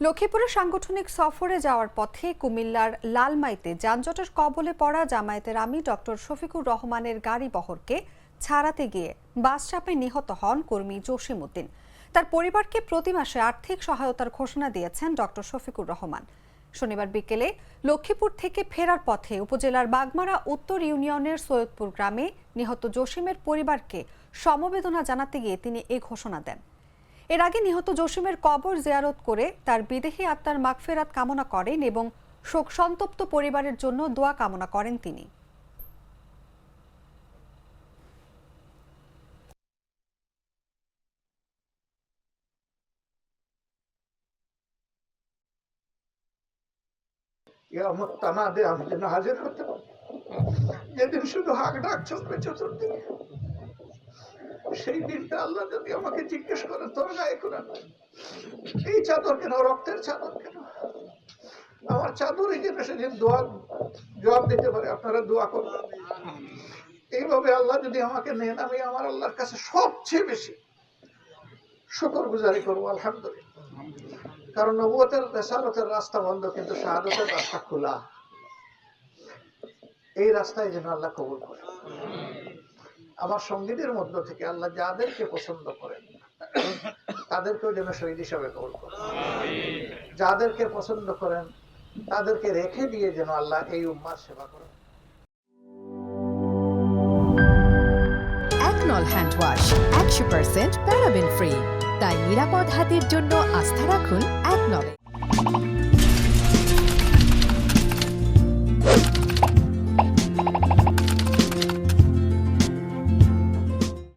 লক্ষ্মীপুরে সাংগঠনিক সফরে যাওয়ার পথে কুমিল্লার লালমাইতে যানজটের কবলে পড়া জামায়াতের আমির ডক্টর শফিকুর রহমানের গাড়ি বহরকে ছাড়াতে গিয়ে বাস চাপায় নিহত হন কর্মী জসিম উদ্দিন। তার পরিবারকে প্রতি মাসে আর্থিক সহায়তার ঘোষণা দিয়েছেন ডক্টর শফিকুর রহমান। শনিবার বিকেলে লক্ষ্মীপুর থেকে ফেরার পথে উপজেলার বাগমারা উত্তর ইউনিয়নের সৈয়দপুর গ্রামে নিহত জসিমের পরিবারকে সমবেদনা জানাতে গিয়ে তিনি এই ঘোষণা দেন। এর আগে নিহত জসিমের কবর জিয়ারত করে তার বিদেহী আত্মার মাগফিরাত কামনা করেন এবং শোক সন্তপ্ত পরিবারের জন্য দোয়া কামনা করেন তিনি। আমি যেন হাজির হতে পারি, যেদিন শুধু হাক ডাক চলবে চতুর্দিকে। সেই দিনটা আল্লাহ যদি আমাকে জিজ্ঞেস করেন তোর গায়ে কোরআন এই চাদর কেন, রক্তের চাদর কেন, আমার চাদরই যেন সেদিন দোয়া জবাব দিতে পারে আপনারা দোয়া করবেন। এইভাবে আল্লাহ যদি আমাকে নেন, আমি আমার আল্লাহর কাছে সবচেয়ে বেশি শুকর গুজারি করবো আলহামদুলিল্লাহ। কারণ নবুয়তের রিসালাতের রাস্তা বন্ধ, কিন্তু শাহাদাতের রাস্তা খোলা। এই রাস্তায় যেন আল্লাহ কবুল করে। আমার সঙ্গীদের মধ্য থেকে আল্লাহ যাদেরকে পছন্দ করেন তাদেরকেও যেন শহীদ হিসাবে কবুল করেন। যাদেরকে পছন্দ করেন তাদেরকে রেখে দিয়ে যেন আল্লাহ এই উম্মার সেবা করেন। একনল হ্যান্ড ওয়াশ 100% প্যারাবেন ফ্রি, তাই নিরাপদ হাতের জন্য আস্থা রাখুন একনলে।